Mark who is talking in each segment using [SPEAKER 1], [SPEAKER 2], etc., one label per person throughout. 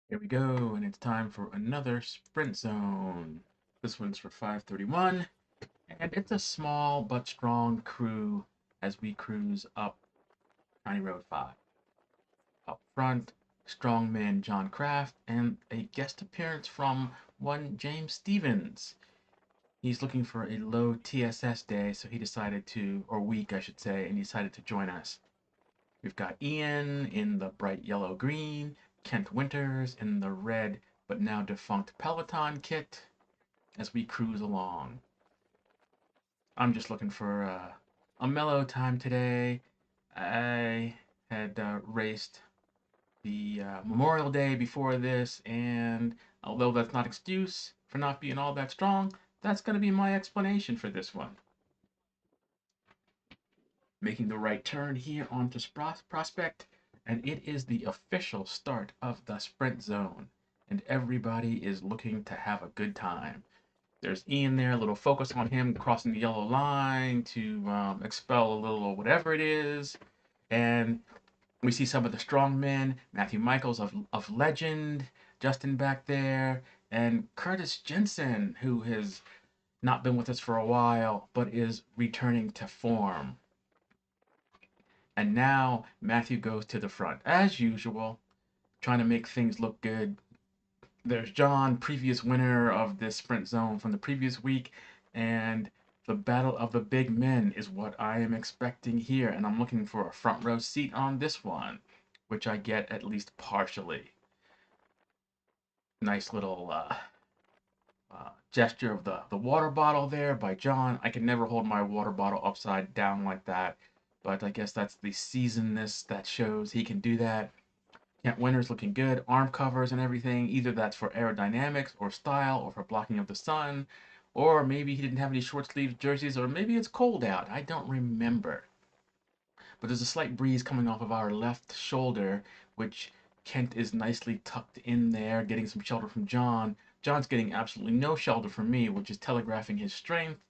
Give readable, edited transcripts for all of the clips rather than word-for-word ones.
[SPEAKER 1] Here we go, and it's time for another sprint zone. This one's for 531, and it's a small but strong crew as we cruise up County Road 5. Up front, strongman John Kraft, and a guest appearance from one James Stevens. He's looking for a low TSS day, so he decided to, or week I should say, and he decided to join us. We've got Ian in the bright yellow green, Kent Winters in the red but now defunct Peloton kit as we cruise along. I'm just looking for a mellow time today. I had raced the Memorial Day before this, and although that's not excuse for not being all that strong, that's going to be my explanation for this one. Making the right turn here onto Prospect, and it is the official start of the sprint zone, and everybody is looking to have a good time. There's Ian there, a little focus on him crossing the yellow line to expel a little whatever it is, and we see some of the strong men, Matthew Michaels of Legend, Justin back there, and Curtis Jensen, who has not been with us for a while, but is returning to form. And now Matthew goes to the front, as usual, trying to make things look good. There's John, previous winner of this sprint zone from the previous week, and the battle of the big men is what I am expecting here, and I'm looking for a front row seat on this one, which I get at least partially. Nice little gesture of the water bottle there by John. I can never hold my water bottle upside down like that, but I guess that's the seasonness that shows he can do that. Kent Winter's looking good, arm covers and everything. Either that's for aerodynamics or style or for blocking of the sun, or maybe he didn't have any short sleeve jerseys, or maybe it's cold out. I don't remember. But there's a slight breeze coming off of our left shoulder, which Kent is nicely tucked in there, getting some shelter from John. John's getting absolutely no shelter from me, which is telegraphing his strength.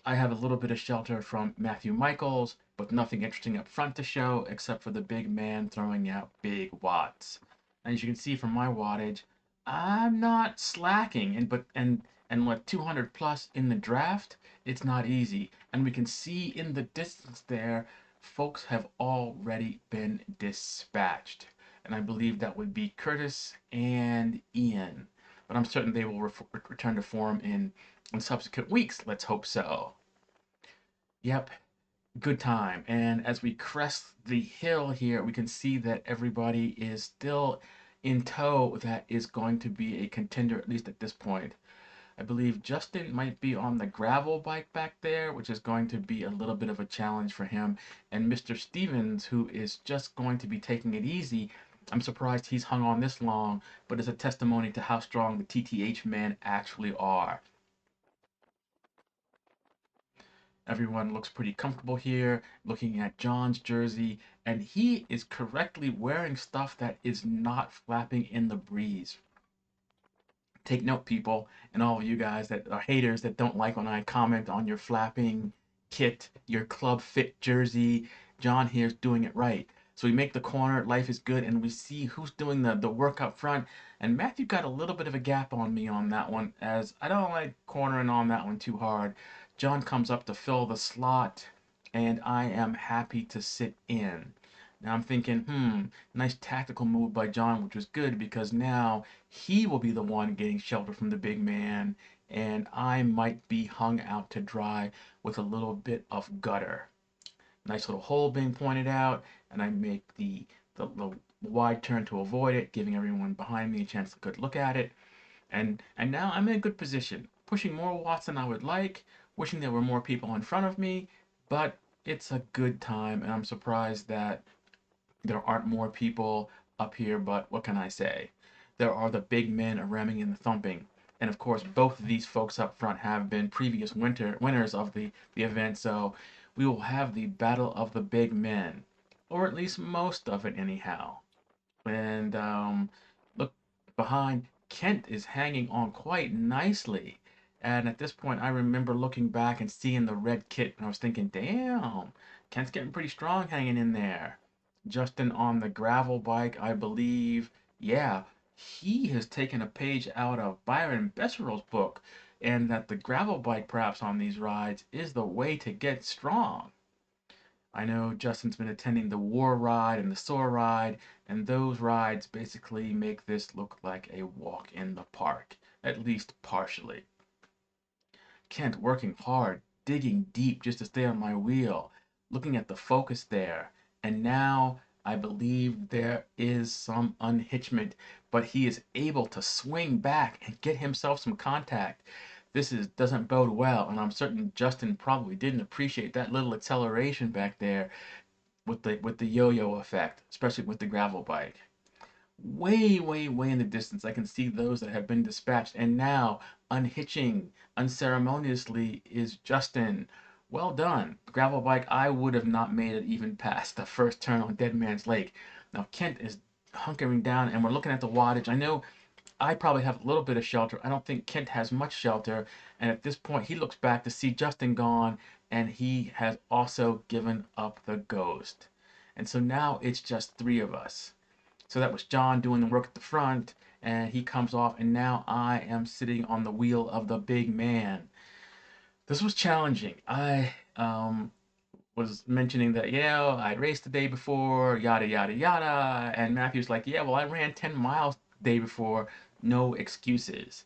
[SPEAKER 1] I have a little bit of shelter from Matthew Michaels, but nothing interesting up front to show except for the big man throwing out big watts. And as you can see from my wattage, I'm not slacking, and what 200 plus in the draft, it's not easy. And we can see in the distance there, folks have already been dispatched. And I believe that would be Curtis and Ian. But I'm certain they will return to form in subsequent weeks. Let's hope so. Yep, good time. And as we crest the hill here, we can see that everybody is still in tow. That is going to be a contender, at least at this point. I believe Justin might be on the gravel bike back there, which is going to be a little bit of a challenge for him. And Mr. Stevens, who is just going to be taking it easy, I'm surprised he's hung on this long, but it's a testimony to how strong the TTH men actually are. Everyone looks pretty comfortable here, looking at John's jersey, and he is correctly wearing stuff that is not flapping in the breeze. Take note, people, and all of you guys that are haters that don't like when I comment on your flapping kit, your club fit jersey. John here's doing it right. So we make the corner, life is good, and we see who's doing the work up front. And Matthew got a little bit of a gap on me on that one, as I don't like cornering on that one too hard. John comes up to fill the slot, and I am happy to sit in. Now I'm thinking, nice tactical move by John, which was good because now he will be the one getting shelter from the big man, and I might be hung out to dry with a little bit of gutter. Nice little hole being pointed out, and I make the wide turn to avoid it, giving everyone behind me a chance to good look at it. And now I'm in a good position, pushing more watts than I would like, wishing there were more people in front of me, but it's a good time, and I'm surprised that there aren't more people up here, but what can I say? There are the big men ramming and thumping. And of course, both of these folks up front have been previous winners of the event, so we will have the battle of the big men, or at least most of it, anyhow. And look behind, Kent is hanging on quite nicely. And at this point, I remember looking back and seeing the red kit, and I was thinking, damn, Kent's getting pretty strong hanging in there. Justin on the gravel bike, I believe. Yeah, he has taken a page out of Byron Besserell's book, and that the gravel bike perhaps on these rides is the way to get strong. I know Justin's been attending the War Ride and the Soar Ride, and those rides basically make this look like a walk in the park, at least partially. Kent working hard, digging deep just to stay on my wheel, looking at the focus there. And now I believe there is some unhitchment, but he is able to swing back and get himself some contact. This is doesn't bode well, and I'm certain Justin probably didn't appreciate that little acceleration back there with the yo-yo effect, especially with the gravel bike. Way, way, way in the distance, I can see those that have been dispatched, and now unhitching unceremoniously is Justin. Well done. Gravel bike, I would have not made it even past the first turn on Dead Man's Lake. Now Kent is hunkering down, and we're looking at the wattage. I know I probably have a little bit of shelter. I don't think Kent has much shelter. And at this point, he looks back to see Justin gone, and he has also given up the ghost. And so now it's just three of us. So that was John doing the work at the front, and he comes off, and now I am sitting on the wheel of the big man. This was challenging. I was mentioning that, yeah, I raced the day before, yada, yada, yada. And Matthew's like, yeah, well, I ran 10 miles the day before, no excuses.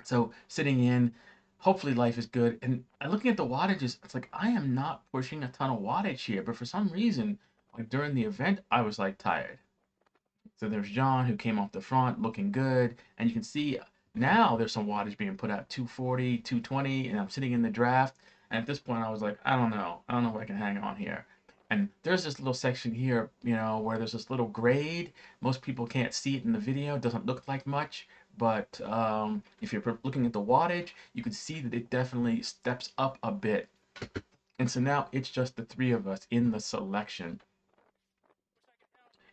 [SPEAKER 1] So sitting in, hopefully life is good. And looking at the wattages, it's like I am not pushing a ton of wattage here, but for some reason, like during the event, I was like tired. So there's John who came off the front looking good. And you can see now there's some wattage being put out 240, 220, and I'm sitting in the draft. And at this point, I was like, I don't know. I don't know if I can hang on here. And there's this little section here, where there's this little grade. Most people can't see it in the video. It doesn't look like much. But if you're looking at the wattage, you can see that it definitely steps up a bit. And so now it's just the three of us in the selection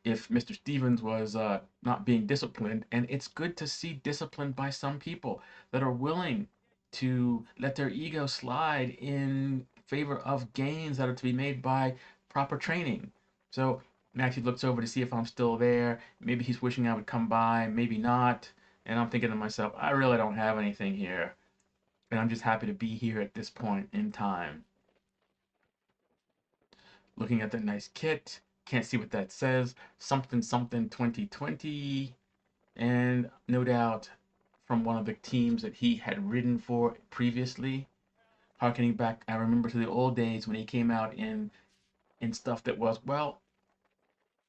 [SPEAKER 1] if Mr. Stevens was not being disciplined. And it's good to see discipline by some people that are willing to let their ego slide in favor of gains that are to be made by proper training. So Matthew looks over to see if I'm still there. Maybe he's wishing I would come by, maybe not. And I'm thinking to myself, I really don't have anything here. And I'm just happy to be here at this point in time. Looking at the nice kit, can't see what that says. Something something 2020, and no doubt from one of the teams that he had ridden for previously. Harkening back, I remember to the old days when he came out in stuff that was, well,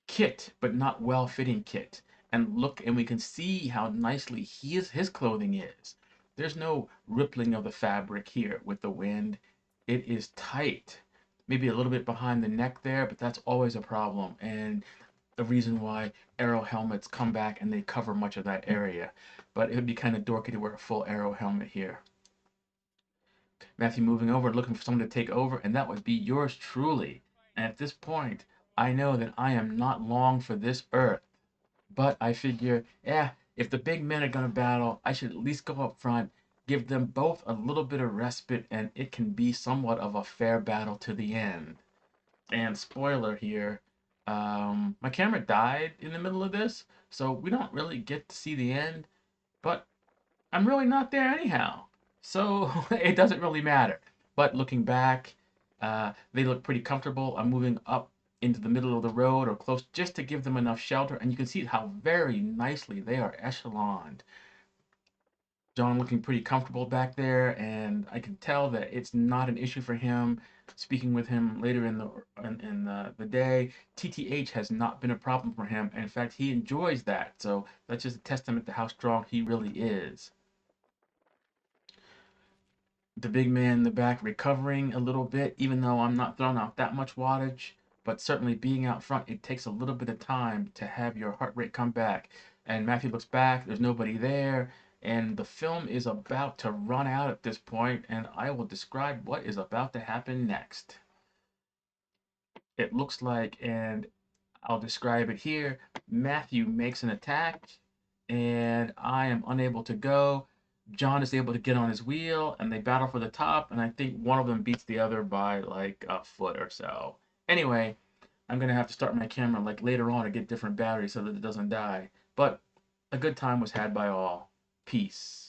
[SPEAKER 1] kit, but not well fitting kit. And look, and we can see how nicely his clothing is. There's no rippling of the fabric here with the wind. It is tight. Maybe a little bit behind the neck there, but that's always a problem. And the reason why aero helmets come back and they cover much of that area. But it would be kind of dorky to wear a full aero helmet here. Matthew moving over, looking for someone to take over, and that would be yours truly. And at this point, I know that I am not long for this earth. But I figure, yeah, if the big men are going to battle, I should at least go up front, give them both a little bit of respite, and it can be somewhat of a fair battle to the end. And spoiler here, my camera died in the middle of this, so we don't really get to see the end, but I'm really not there anyhow. So it doesn't really matter. But looking back, they look pretty comfortable. I'm moving up into the middle of the road or close just to give them enough shelter. And you can see how very nicely they are echeloned. John looking pretty comfortable back there, and I can tell that it's not an issue for him. Speaking with him later in the day, TTH has not been a problem for him. And in fact, he enjoys that. So that's just a testament to how strong he really is. The big man in the back recovering a little bit, even though I'm not throwing out that much wattage. But certainly being out front, it takes a little bit of time to have your heart rate come back. And Matthew looks back, there's nobody there, and the film is about to run out at this point, and I will describe what is about to happen next. It looks like, and I'll describe it here. Matthew makes an attack, and I am unable to go. John is able to get on his wheel, and they battle for the top, and I think one of them beats the other by like a foot or so. Anyway, I'm gonna have to start my camera like later on to get different batteries so that it doesn't die. But A good time was had by all. Peace.